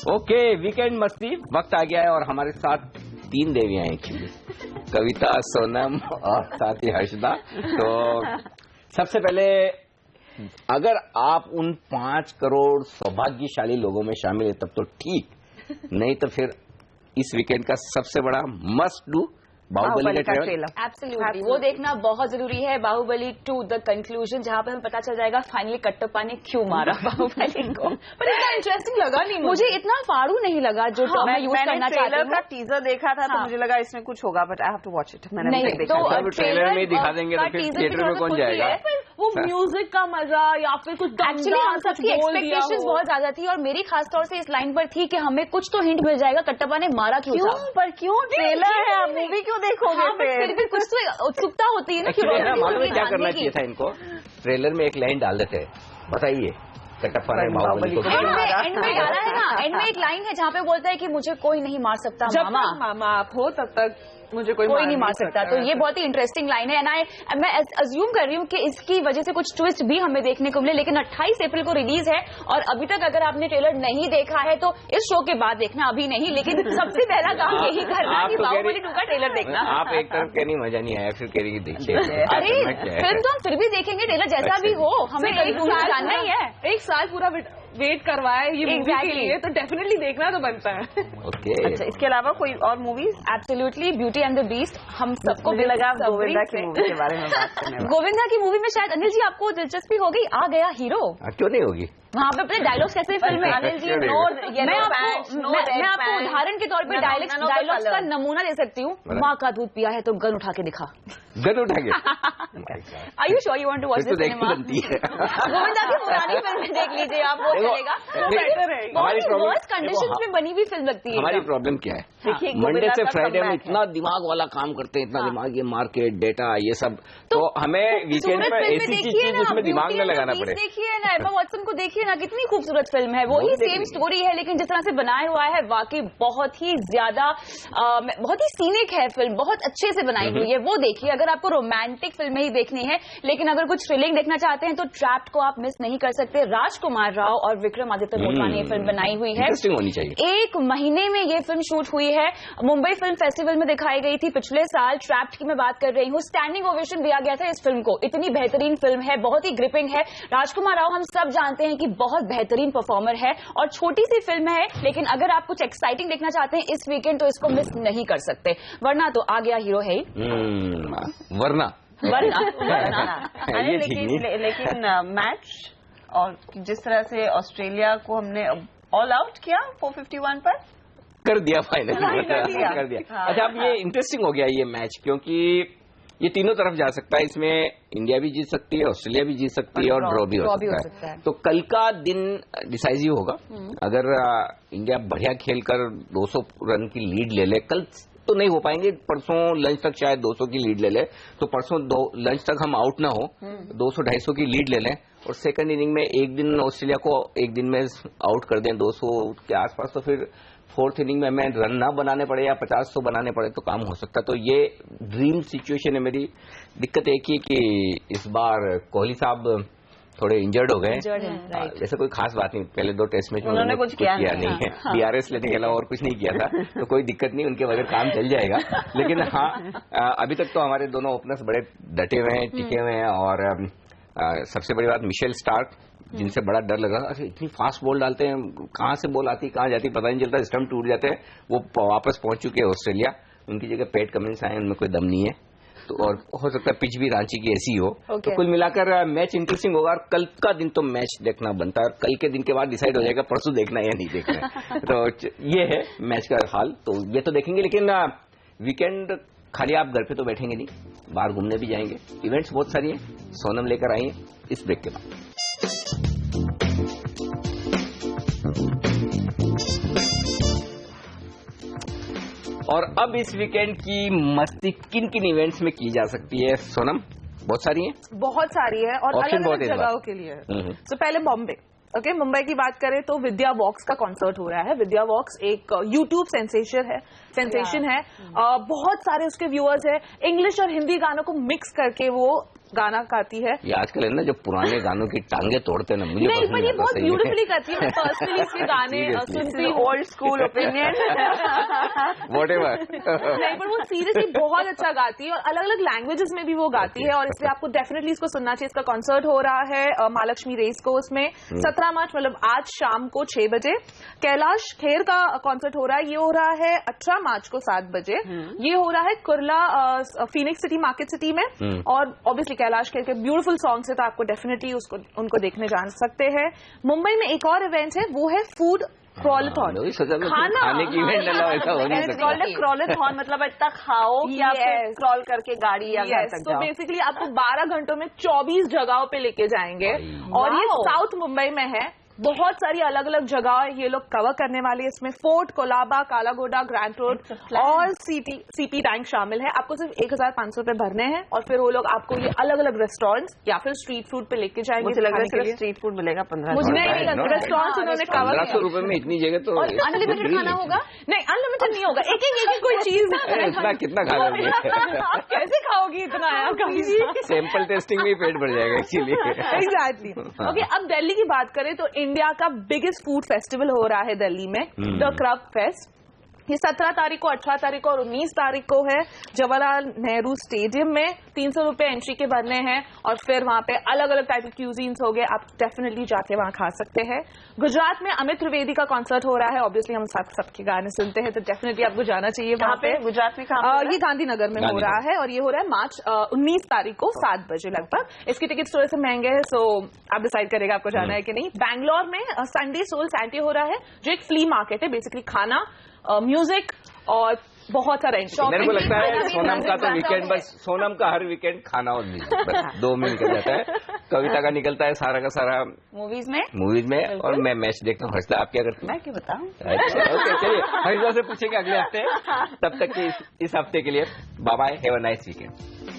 Okay, weekend मस्ती वक्त आ गया है और हमारे साथ 3 देवियां हैं एक्चुअली, कविता, सोनम और साथ ही हर्षदा। तो सबसे पहले अगर आप उन 5 करोड़ सौभाग्यशाली लोगों में शामिल है तब तो ठीक, नहीं तो फिर इस वीकेंड का सबसे बड़ा मस्ट डू बाहुबली का ट्रेलर। एब्सोल्युटली, वो देखना बहुत जरूरी है। बाहुबली 2 द कंक्लूजन, जहाँ पे हमें पता चल जाएगा फाइनली कट्टप्पा ने क्यों मारा बाहुबली को। पर इतना इंटरेस्टिंग लगा नहीं मुझे, इतना फाड़ू नहीं लगा जो मैं यूज करना चाहती हूँ। ट्रेलर का टीजर देखा था तो मुझे लगा इसमें कुछ होगा, but I have to watch it. मैंने नहीं देखा। तो ट्रेलर में दिखा देंगे तो फिर थिएटर में कौन जाएगा? वो म्यूजिक का मजा या फिर कुछ एक्चुअली हम सबकी एक्सपेक्टेशंस बहुत ज्यादा थी और मेरी खासतौर से इस लाइन पर थी कि हमें कुछ तो हिंट मिल जाएगा कट्टप्पा ने मारा क्यों। पर क्यों ट्रेलर है, आप मूवी क्यों देखोगे? फिर भी कुछ तो उत्सुकता होती है ना। मालूम है क्या करना चाहिए था इनको? ट्रेलर में एक लाइन डाल देते, बताइए कट्टप्पा ने बाहुबली को एंड में डाला है ना, एंड में एक लाइन है जहाँ पे बोलता है कि मुझे कोई नहीं मार सकता, मामा आप हो तब तक मुझे कोई नहीं मार सकता। तो ये बहुत ही इंटरेस्टिंग लाइन है एंड मैं अज्यूम कर रही हूँ कि इसकी वजह से कुछ ट्विस्ट भी हमें देखने को मिले। लेकिन 28 अप्रैल को रिलीज है और अभी तक अगर आपने ट्रेलर नहीं देखा है तो इस शो के बाद देखना, अभी नहीं, लेकिन सबसे पहला काम यही करना कि बाहुबली 2 का ट्रेलर देखना। आप एक तरफ कह नहीं मजा नहीं आया, फिर कह रही देखिए। अरे फिल्म तो हम फिर भी देखेंगे, ट्रेलर जैसा भी हो, हमें जानना ही है। एक साल पूरा वेट करवाया ये मूवी के लिए, तो डेफिनेटली देखना तो बनता है। ओके, अच्छा, इसके अलावा कोई और movies? Absolutely, beauty and the beast हम सबको भी लगा। गोविंदा की मूवी के बारे में बात करने। गोविंदा की मूवी में शायद अनिल जी आपको दिलचस्पी हो गई, आ गया हीरो। क्यों नहीं होगी? वहाँ पे अपने डायलॉग्स कैसे फिल्म में अनिल जी, मैं आपको उदाहरण के तौर पे डायलॉग्स का नमूना दे सकती हूँ। माँ का दूध पिया है तो गन उठा के दिखा। गन उठा के? Are you sure you want to watch this cinema? Govinda की पुरानी फिल्म देख लीजिए आप, वो चलेगा। बहुत ही वर्स्ट कंडीशंस में बनी हुई फिल्म लगती है। हमारी प्रॉब्लम क्या है? मंडे से फ्राइडे में इतना दिमाग वाला काम करते हैं, इतना दिमाग, ये मार्केट डेटा ये सब, तो हमें वीकेंड पर ऐसी चीज उसमें दिमाग में लगाना पड़े। देखिए ना एम्मा वॉटसन को, देखिए ना कितनी खूबसूरत फिल्म है, वही सेम स्टोरी है लेकिन जिस तरह से बनाया हुआ है वाकई बहुत ही ज्यादा बहुत ही सीनिक है फिल्म, बहुत अच्छे से बनाई हुई है। वो देखिए अगर आपको रोमांटिक फिल्में ही देखनी है, लेकिन अगर कुछ थ्रिलिंग देखना चाहते हैं तो ट्रैप्ड को आप मिस नहीं कर सकते। राजकुमार राव और विक्रमादित्य मोटवा ने ये फिल्म बनाई हुई है। होनी चाहिए। 1 महीने में ये फिल्म शूट हुई है, मुंबई फिल्म फेस्टिवल में दिखाई गई थी पिछले साल। ट्रैप्ड की मैं बात कर रही हूँ, स्टैंडिंग ओवेशन दिया गया था इस फिल्म को। इतनी बेहतरीन फिल्म है, बहुत ही ग्रिपिंग है। राजकुमार राव हम सब जानते हैं कि बहुत बेहतरीन परफॉर्मर है और छोटी सी फिल्म है, लेकिन अगर आप कुछ एक्साइटिंग देखना चाहते हैं इस वीकेंड तो इसको मिस नहीं कर सकते, वरना तो आ गया हीरो है। वरना लेकिन मैच और जिस तरह से ऑस्ट्रेलिया को हमने ऑल आउट किया 451 पर कर दिया, फाइनल कर दिया। अच्छा, अब ये इंटरेस्टिंग हो गया ये मैच, क्योंकि ये तीनों तरफ जा सकता है। इसमें इंडिया भी जीत सकती है, ऑस्ट्रेलिया भी जीत सकती है और ड्रॉ भी हो सकता है। तो कल का दिन डिसाइसिव होगा। अगर इंडिया बढ़िया खेलकर 200 रन की लीड ले ले, कल तो नहीं हो पाएंगे, परसों लंच तक शायद 200 की लीड ले ले, तो परसों लंच तक हम आउट ना हो, 200-250 की लीड ले लें और सेकंड इनिंग में एक दिन ऑस्ट्रेलिया को एक दिन में आउट कर दें 200 के आसपास, तो फिर 4th इनिंग में हमें रन ना बनाने पड़े या 50 बनाने पड़े तो काम हो सकता है। तो ये ड्रीम सिचुएशन है मेरी। दिक्कत एक ही कि इस बार कोहली साहब थोड़े इंजर्ड हो गए। जैसे कोई खास बात नहीं, पहले 2 टेस्ट मैच में उन्होंने कुछ किया नहीं है, BRS लेने के अलावा और कुछ नहीं किया था, तो कोई दिक्कत नहीं, उनके बगैर काम चल जाएगा। लेकिन हाँ, अभी तक तो हमारे दोनों ओपनर्स बड़े डटे हुए हैं, टिके हुए हैं और सबसे बड़ी बात मिशेल स्टार्क, जिनसे बड़ा डर लग रहा था। इतनी फास्ट बॉल डालते हैं, कहाँ से बॉल आती कहाँ जाती पता नहीं चलता, स्टंप टूट जाते हैं। वो वापस पहुंच चुके हैं ऑस्ट्रेलिया, उनकी जगह पैट कमिंस आए, उनमें कोई दम नहीं है, तो और हो सकता है पिच भी रांची की ऐसी हो। तो कुल मिलाकर मैच इंटरेस्टिंग होगा और कल का दिन तो मैच देखना बनता है और कल के दिन के बाद डिसाइड हो जाएगा परसों देखना है या नहीं देखना है। तो ये है मैच का हाल, तो ये तो देखेंगे। लेकिन वीकेंड खाली आप घर पे तो बैठेंगे नहीं, बाहर घूमने भी जाएंगे, इवेंट्स बहुत सारी हैं, सोनम लेकर आई है इस ब्रेक के बाद। और अब इस वीकेंड की मस्ती किन किन इवेंट्स में की जा सकती है सोनम? बहुत सारी है, बहुत सारी है और अलग-अलग जगहों के लिए। तो पहले बॉम्बे, ओके, मुंबई की बात करें तो विद्या वॉक्स का कॉन्सर्ट हो रहा है। विद्या वॉक्स एक यूट्यूब सेंसेशन है, बहुत सारे उसके व्यूअर्स है। इंग्लिश और हिंदी गानों को मिक्स करके वो गाना गाती है। ये आजकल है ना जो पुराने गानों की टांगे तोड़ते हैं ना, मुझे नहीं, पर ये बहुत ब्यूटीफुली करती है। मैं पर्सनली इसके गाने सुनती हूँ। Old school opinion whatever. नहीं, पर वो सीरियसली बहुत अच्छा गाती है और अलग अलग लैंग्वेजेस में भी वो गाती है और इसलिए आपको डेफिनेटली इसको सुनना चाहिए। इसका कॉन्सर्ट हो रहा है महालक्ष्मी रेस कोर्स में 17 मार्च, मतलब आज शाम को 6 बजे। कैलाश खेर का कॉन्सर्ट हो रहा है, ये हो रहा है 18 मार्च को 7 बजे। ये हो रहा है Kurla Phoenix city market city में। और ऑब्वियसली कैलाश खेर के ब्यूटीफुल सॉन्ग्स है तो आपको डेफिनेटली उनको देखने जा सकते हैं। मुंबई में एक और इवेंट है, वो है फूड क्रॉलथॉन। खाने की इवेंट डला ऐसा हो नहीं सकता। क्रॉलथॉन मतलब इतना खाओ या फिर क्रॉल करके गाड़ी या घर तक जाओ। तो बेसिकली आपको 12 घंटों में 24 जगहों पे लेके जाएंगे और ये साउथ मुंबई में है। बहुत सारी अलग अलग जगह ये लोग कवर करने वाले हैं। इसमें fort, Colaba, Kala Ghoda, grand road और सीपी रैंक शामिल है। आपको सिर्फ 1500 रुपए भरने हैं और फिर वो लोग आपको ये अलग अलग रेस्टोरेंट्स या फिर स्ट्रीट फूड पे लेके जाएंगे। मुझे लग रहा है स्ट्रीट फूड मिलेगा 1500। मुझे नहीं लगा, रेस्टोरेंट्स उन्होंने कवर 1500 रुपए में इतनी जगह तो अनलिमिटेड खाना होगा? नहीं, अनलिमिटेड नहीं होगा, एक एक कोई चीज। इतना कितना खा लोगे? कैसे खाओगी इतना? सैंपल टेस्टिंग में ही पेट भर जाएगा एक्चुअली। एग्जैक्टली। ओके, अब दिल्ली की बात करें तो इंडिया का बिगेस्ट फूड फेस्टिवल हो रहा है दिल्ली में, द क्रब फेस्ट। ये 17 तारीख को, 18 तारीख को और 19 तारीख को है जवाहरलाल नेहरू स्टेडियम में। 300 रुपए एंट्री के भरने हैं और फिर वहां पे अलग अलग टाइप के क्यूजीन्स हो गए, आप डेफिनेटली जाके वहां खा सकते हैं। गुजरात में अमित त्रिवेदी का कॉन्सर्ट हो रहा है। ऑब्वियसली हम सबके गाने सुनते हैं तो डेफिनेटली आपको जाना चाहिए वहां पे। गुजरात में ये गांधीनगर में हो रहा है और ये हो रहा है मार्च 19 तारीख को 7 बजे लगभग। इसकी टिकट थोड़े से महंगे हैं, सो आप डिसाइड करेगा आपको जाना है कि नहीं। बैंगलोर में संडे सोल सैंटी हो रहा है, जो एक फ्ली मार्केट है, बेसिकली खाना, म्यूजिक और बहुत सारा मेरे को लगता है सोनम का तो वीकेंड, बस सोनम का हर वीकेंड खाना और म्यूजिक बस 2 में निकल जाता है। कविता का निकलता है सारा का सारा मूवीज में और मैं मैच देखता हूँ। हर्षदा आप क्या करती हैं? मैं क्या बताऊं? ओके, चलिए हर्षदा से पूछेंगे अगले हफ्ते। तब तक के इस हफ्ते के लिए bye bye, have a nice weekend.